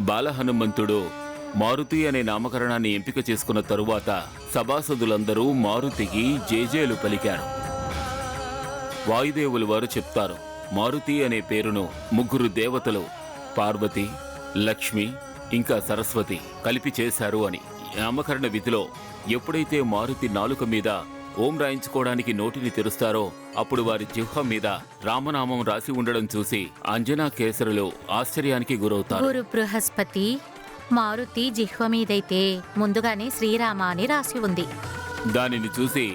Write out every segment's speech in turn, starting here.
బాలహనుమంతుడు మారుతి అనే నామకరణాన్ని ఎంపిక చేసుకున్న తరువాత సభాసదులందరూ మారుతికి జేజేలు పలికారు. వాయుదేవులు వారు చెప్తారు, మారుతి అనే పేరును ముగ్గురు దేవతలు పార్వతి, లక్ష్మి ఇంకా సరస్వతి కలిపి చేశారు అని. నామకరణ విధిలో ఎప్పుడైతే మారుతి నాలుక మీద ఓం రాయించుకోవడానికి నోటిని తెరుస్తారో అప్పుడు వారి జిహ్వ మీద రామనామం రాసి ఉండడం చూసి అంజనా కేసరులు ఆశ్చర్యానికి గురవుతారు. గురు బృహస్పతి, మారుతి జిహ్వ మీదైతే ముందుగానే శ్రీరామ అని రాసి ఉంది. దానిని చూసి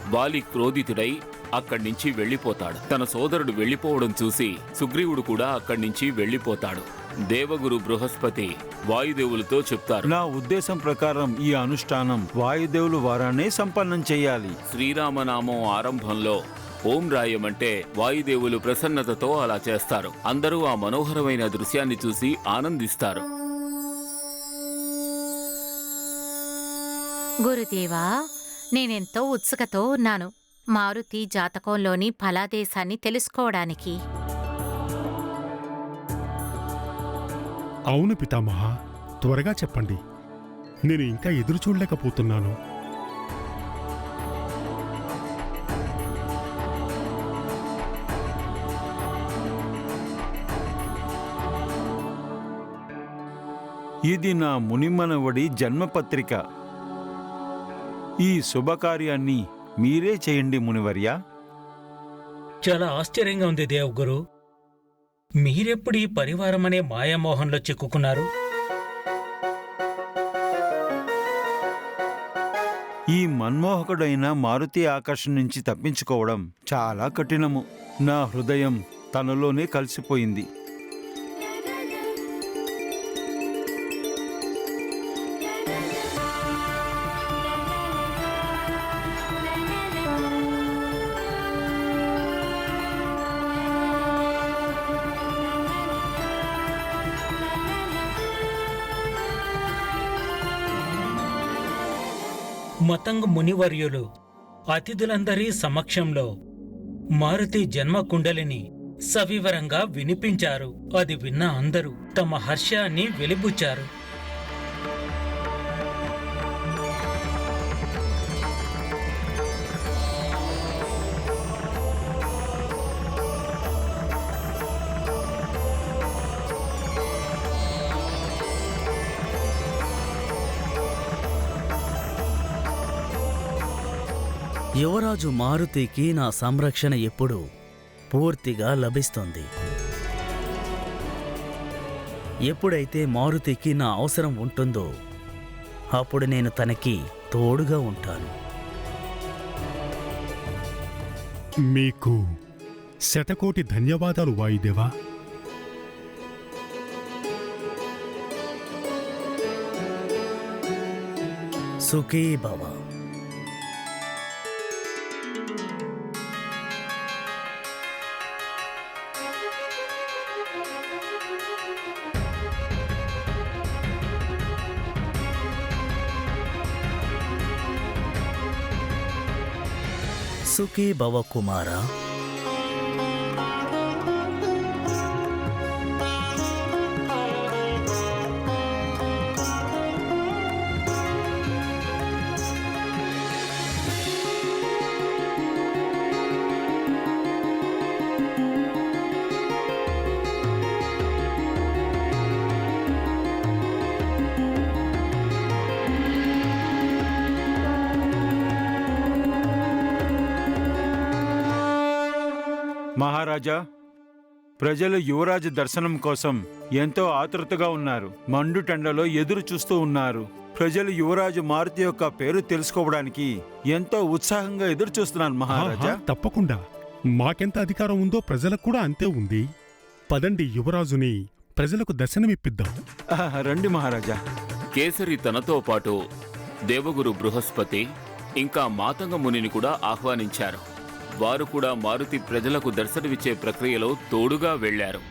వాలి క్రోధితుడై అక్కడి నుంచి వెళ్లిపోతాడు. తన సోదరుడు వెళ్లిపోవడం చూసి సుగ్రీవుడు కూడా అక్కడి నుంచి వెళ్లిపోతాడు. దేవగురు బృహస్పతి వాయుదేవులతో చెప్తారు, నా ఉద్దేశం ప్రకారం ఈ అనుష్ఠానం వాయుదేవులు వారానే సంపన్నం చేయాలి. శ్రీరామనామం ఆరంభంలో ఓం రాయమంటే వాయుదేవులు ప్రసన్నతతో అలా చేస్తారు. అందరూ ఆ మనోహరమైన దృశ్యాన్ని చూసి ఆనందిస్తారు. గురుదేవా, నేనెంతో ఉత్సుకతో ఉన్నాను మారుతి జాతకంలోని ఫలాదేశాన్ని తెలుసుకోవడానికి. అవును పితామహ, త్వరగా చెప్పండి. నేను ఇంకా ఎదురు చూడలేకపోతున్నాను. ఇది నా మునిమనవడి జన్మపత్రిక. ఈ శుభకార్యాన్ని మీరే చేయండి మునివర్యా. చాలా ఆశ్చర్యంగా ఉంది దేవగురు. మీరెప్పుడు ఈ పరివారం అనే మాయామోహంలో చిక్కుకున్నారు? ఈ మన్మోహకుడైన మారుతి ఆకర్షణ నుంచి తప్పించుకోవడం చాలా కఠినము. నా హృదయం తనలోనే కలిసిపోయింది. మతంగ్ మునివర్యులు అతిథులందరి సమక్షంలో మారుతి జన్మ కుండలిని సవివరంగా వినిపించారు. అది విన్న అందరూ తమ హర్షాన్ని వెలిబుచ్చారు. యువరాజు మారుతికి నా సంరక్షణ ఎప్పుడూ పూర్తిగా లభిస్తుంది. ఎప్పుడైతే మారుతికి నా అవసరం ఉంటుందో అప్పుడు నేను తనకి తోడుగా ఉంటాను. మీకు శతకోటి ధన్యవాదాలు వాయుదేవా. సుఖీ భవ. సుఖీ భవ కుమారా. మహారాజా, ప్రజలు యువరాజు దర్శనం కోసం ఎంతో ఆతృతగా ఉన్నారు. మండుటెండలో ఎదురు చూస్తూ ఉన్నారు. ప్రజలు యువరాజు మారుతి యొక్క పేరు తెలుసుకోవడానికి ఎంతో ఉత్సాహంగా ఎదురు చూస్తున్నారు మహారాజా. తప్పకుండా. మాకెంత అధికారం ఉందో ప్రజలకు కూడా అంతే ఉంది. పదండి, యువరాజుని ప్రజలకు దర్శనమిప్పిద్దాం. రండి మహారాజా. కేసరి తనతో పాటు దేవగురు బృహస్పతి ఇంకా మాతంగ మునిని కూడా ఆహ్వానించారు. వారు కూడా మారుతి ప్రజలకు దర్శనమిచ్చే ప్రక్రియలో తోడుగా వెళ్లారు.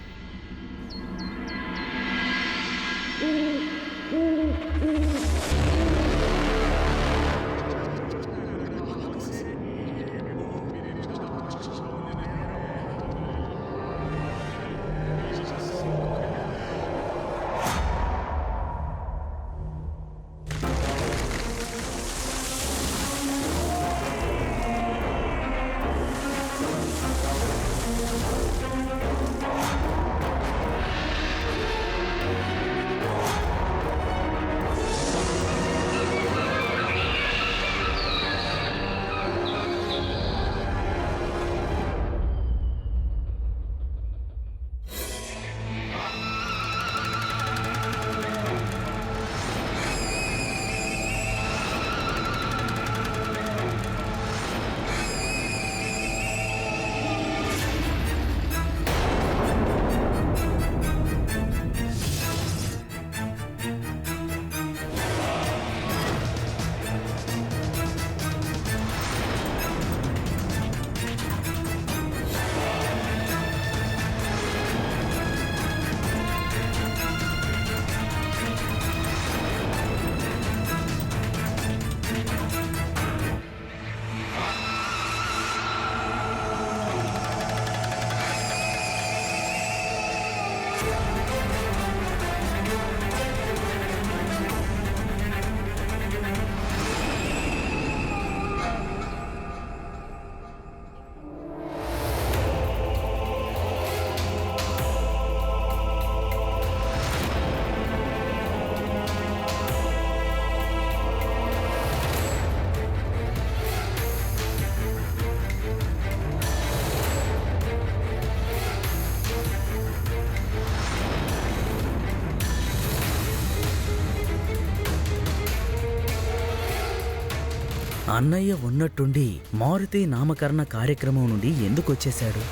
అన్నయ్య ఉన్నట్టుండి మారుతి నామకరణ కార్యక్రమం నుండి ఎందుకు వచ్చేశాడు?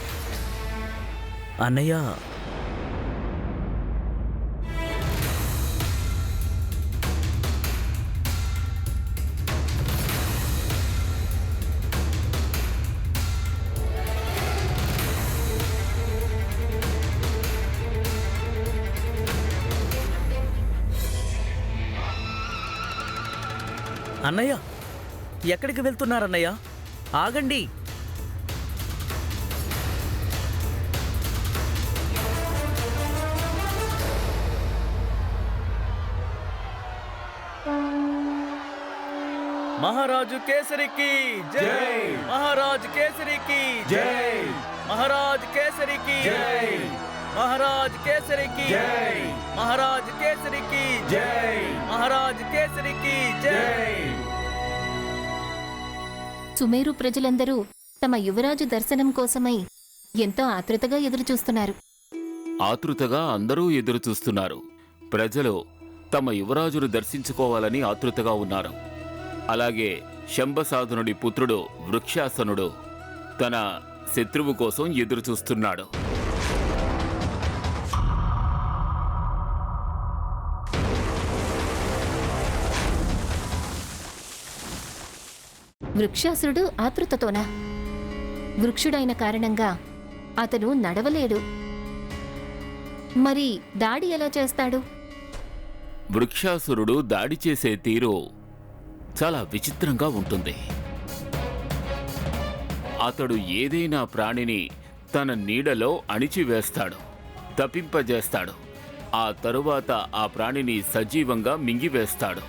అన్నయ్య అన్నయ్య ఎక్కడికి వెళ్తున్నారన్నయ్య? ఆగండి. మహారాజు కేసరికి జై! మహారాజు కేసరికి జై! మహారాజు కేసరికి జై! మహారాజు కేసరికి జై! మహారాజు కేసరికి జై! మహారాజు కేసరికి జై! సుమేరు ప్రజలందరూ తమ యువరాజు దర్శనం కోసమై ఎంతో ఆతృతగా ఎదురుచూస్తున్నారు. ఆతృతగా అందరూ ఎదురుచూస్తున్నారు. ప్రజలు తమ యువరాజును దర్శించుకోవాలని ఆతృతగా ఉన్నారు. అలాగే శంబసాధనుడి పుత్రుడు వృక్షాసనుడు తన శత్రువు కోసం ఎదురుచూస్తున్నాడు. వృక్షాసురుడు ఆతృతతోనా? వృక్షుడైన కారణంగా అతను నడవలేడు. మరి దాడి ఎలా చేస్తాడు? వృక్షాసురుడు దాడి చేసే తీరు చాలా విచిత్రంగా ఉంటుంది. అతడు ఏదైనా ప్రాణిని తన నీడలో అణిచివేస్తాడు, తప్పింపజేస్తాడు. ఆ తరువాత ఆ ప్రాణిని సజీవంగా మింగివేస్తాడు.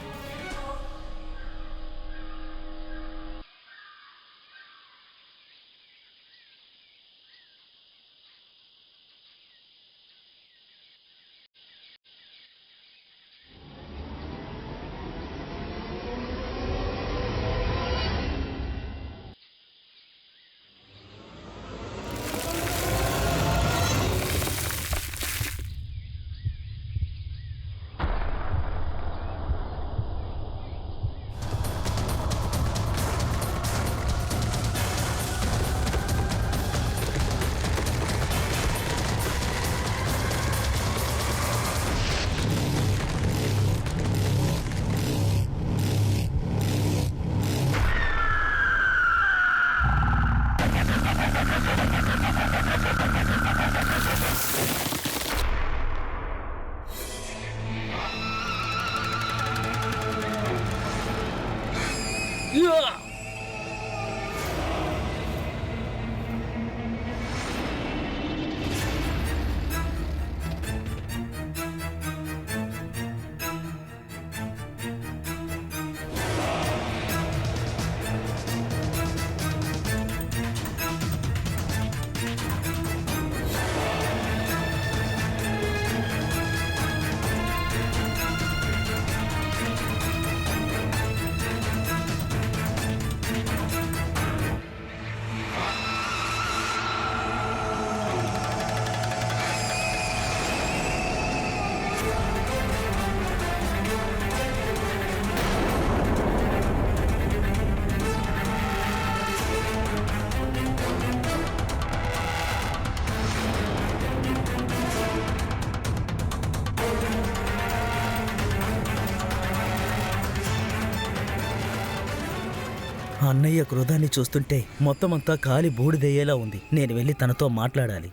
అన్నయ్య క్రోధాన్ని చూస్తుంటే మొత్తమంతా కాలి బూడిదయ్యేలా ఉంది. నేను వెళ్ళి తనతో మాట్లాడాలి.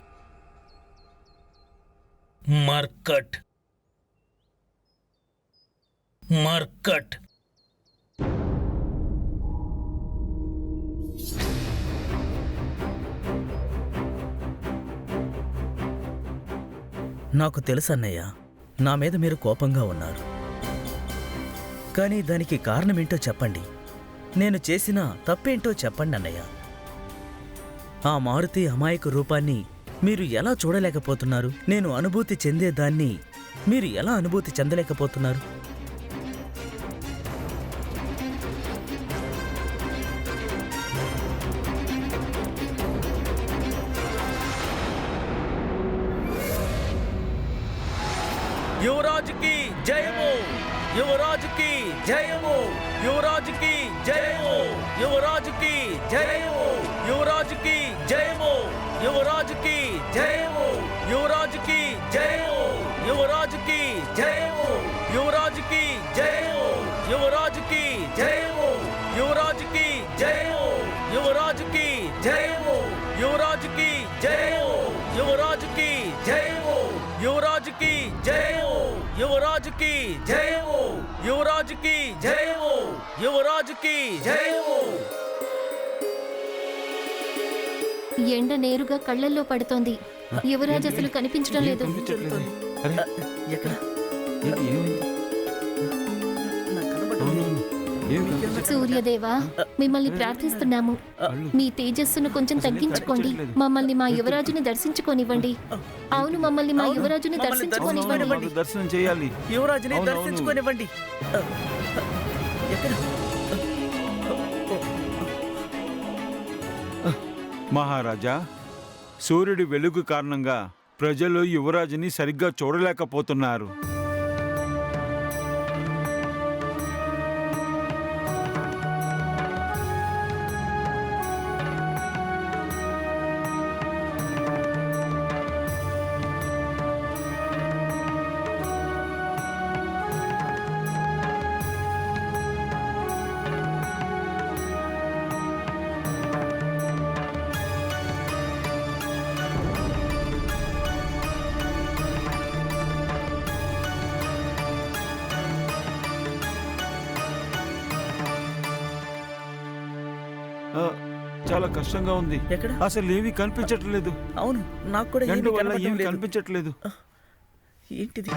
మర్కట్ మర్కట్ నాకు తెలుసు అన్నయ్య, నా మీద మీరు కోపంగా ఉన్నారు. కానీ దానికి కారణమేంటో చెప్పండి. నేను చేసిన తప్పేంటో చెప్పండి అన్నయ్య. ఆ మారుతి అమాయక రూపాన్ని మీరు ఎలా చూడలేకపోతున్నారు? నేను అనుభూతి చెందేదాన్ని మీరు ఎలా అనుభూతి చెందలేకపోతున్నారు? యువరాజుకి జయము! యువరాజుకి జయము, యువరాజుకి జయము, యువరాజుకి జయము, యువరాజుకి జయము, యువరాజుకి జయము, యువరాజుకి జయము, యువరాజుకి జయము, యువరాజుకి జయము, యువరాజుకి జయము, యువరాజుకి జయము, యువరాజుకి జయము, యువరాజుకి జయము, యువరాజుకి జయము, యువరాజుకి జయము, యువరాజుకి జయము, యువరాజుకి జయము, యువరాజుకి జయము. ఎండ నేరుగా కళ్ళల్లో పడుతోంది. యువరాజు అసలు కనిపించడం లేదు. అరే, ఎక్కడ? ఏంటి, ఏమైంది? నాకు కనబడడం అవునవును. ఏం కనిపించట్లేదు. సూర్యదేవా, మిమ్మల్ని ప్రార్థిస్తున్నాము. మీ తేజస్సును కొంచెం తగ్గించుకోండి. మమ్మల్ని మా యువరాజుని దర్శించుకోనివ్వండి. అవును, మమ్మల్ని మా అవును, యువరాజుని మమ్మల్ని దర్శించుకోనివ్వండి. మాకు దర్శనం చేయాలి. యువరాజుని అవునవును. దర్శించుకోనివ్వండి. ఎక్కడ? మహారాజా, సూర్యుడి వెలుగు కారణంగా ప్రజలు యువరాజుని సరిగ్గా చూడలేకపోతున్నారు. ఆ, చాలా కష్టంగా ఉంది. ఎక్కడ? అసలు ఏమీ కనిపించట్లేదు. అవును, నాకు కూడా ఎండ ఏమీ వల్ల కనబడడం ఏమీ లేదు. కనిపించట్లేదు. ఏంటిది?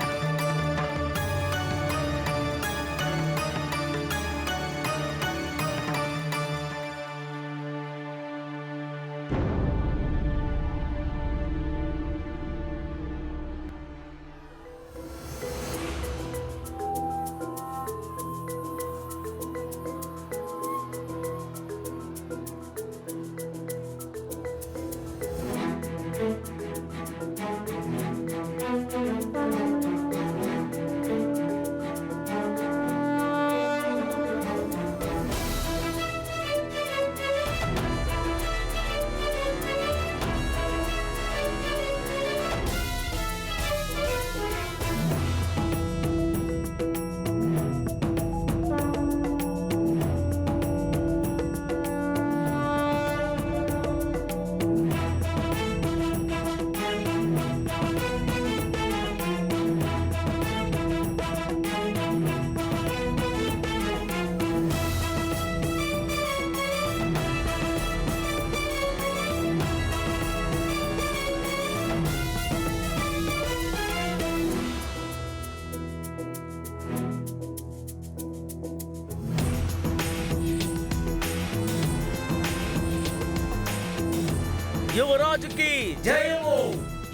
యువరాజుకి జయము,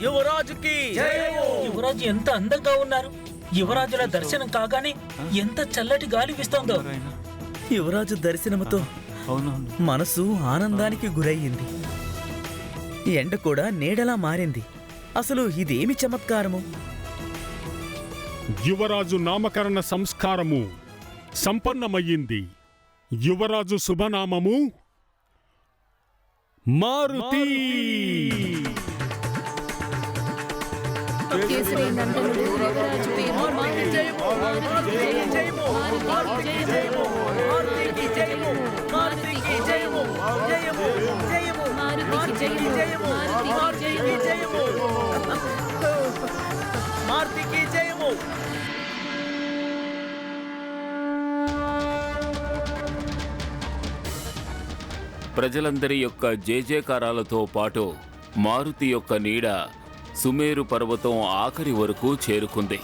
యువరాజుకి జయము. యువరాజు ఎంత అందంగా ఉన్నారు. యువరాజుల దర్శనం కాగానే ఎంత చల్లటి గాలి వీస్తోందో. ఎవరైనా? యువరాజు దర్శనముతో అవునవును. మనసు ఆనందానికి గురయ్యింది. ఎండ కూడా నీడలా మారింది. అసలు ఇదేమి చమత్కారము! యువరాజు నామకరణ సంస్కారము సంపన్నమయ్యింది. యువరాజు శుభనామము మారుతి. కేసరి నందనుడు యువరాజు పేరు మారుతి. మార్తికి జయము. ప్రజలందరి యొక్క జయజయకారాలతో పాటు మారుతి యొక్క నీడ సుమేరు పర్వతం ఆఖరి వరకు చేరుకుంది.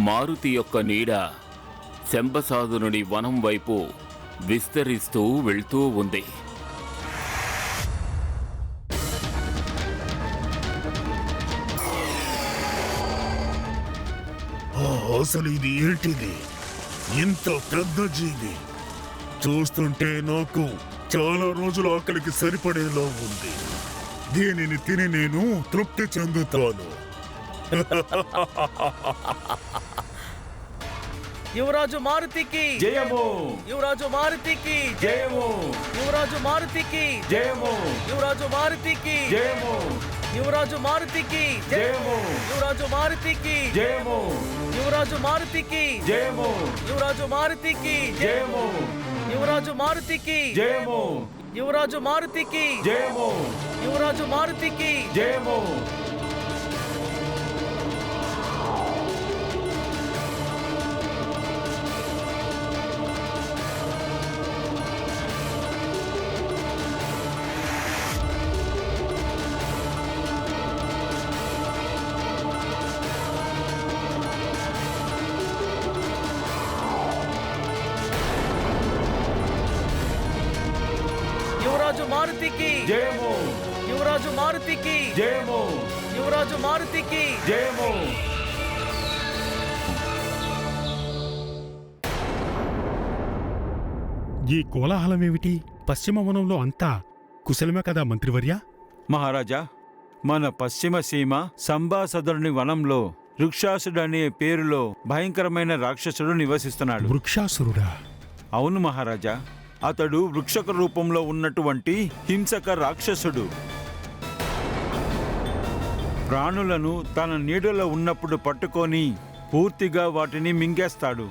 మారుతి యొక్క నీడ శంబసాధునుడి వనం వైపు విస్తరిస్తూ వెళ్తూ ఉంది. అసలు ఇది ఏంటిది? ఇంత పెద్ద జీవి చూస్తుంటే నాకు చాలా రోజుల ఆకలికి సరిపడేలా ఉంది. దీనిని తిని నేను తృప్తి చెందుతాను. యువరాజు మారుతికి జయము యువరాజు మారుతికి జయము యువరాజు మారుతికి జయము యువరాజు మారుతికి జయము యువరాజు మారుతికి జయము యువరాజు మారుతికి జయము యువరాజు మారుతికి జయము యువరాజు మారుతికి జయము యువరాజు మారుతికి జయము యువరాజు మారుతికి జయము యువరాజు మారుతికి జయము యువరాజు మారుతికి జయము యువరాజు మారుతికి జయము యువరాజు మారుతికి జయము ఈ కోలాహలమేమిటి? పశ్చిమ వనంలో అంతా కుశలమే కదా మంత్రివర్య? మహారాజా, మన పశ్చిమ సీమ సంబాసదుని వనంలో వృక్షాసుడనే పేరులో భయంకరమైన రాక్షసుడు నివసిస్తున్నాడు. వృక్షాసురుడా? అవును మహారాజా, అతడు వృక్షక రూపంలో ఉన్నటువంటి హింసక రాక్షసుడు. ప్రాణులను తన నీడలో ఉన్నప్పుడు పట్టుకొని పూర్తిగా వాటిని మింగేస్తాడు.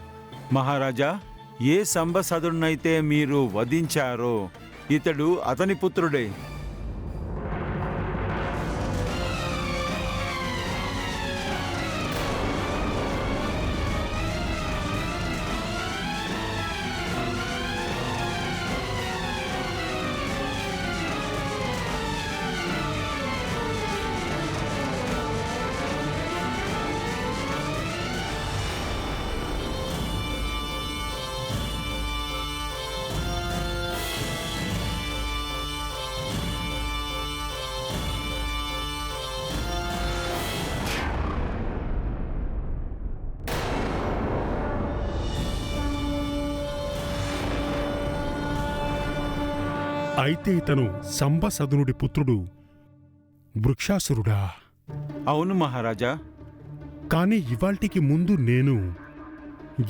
మహారాజా, ఏ సంబసదునైతే మీరు వధించారో ఇతడు అతని పుత్రుడే. అయితే ఇతను సంబసదునుడి పుత్రుడు వృక్షాసురుడా? అవును మహారాజా. కాని ఇవాల్టికి ముందు నేను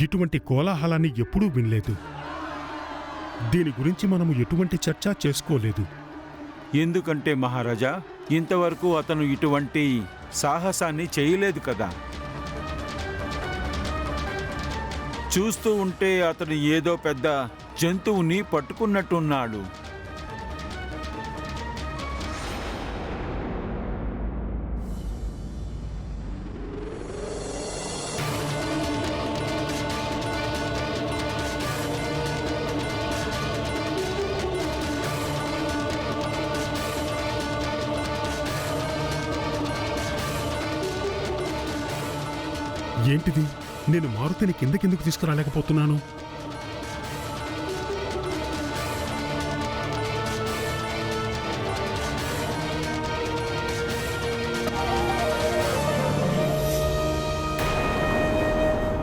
ఇటువంటి కోలాహలాన్ని ఎప్పుడూ వినలేదు. దీని గురించి మనము ఎటువంటి చర్చ చేసుకోలేదు. ఎందుకంటే మహారాజా, ఇంతవరకు అతను ఇటువంటి సాహసాన్ని చేయలేదు కదా. చూస్తూ ఉంటే అతను ఏదో పెద్ద జంతువుని పట్టుకున్నట్టున్నాడు. ఏంటిది? నేను మారుతిని కిందకెందుకు తీసుకురాలేకపోతున్నాను?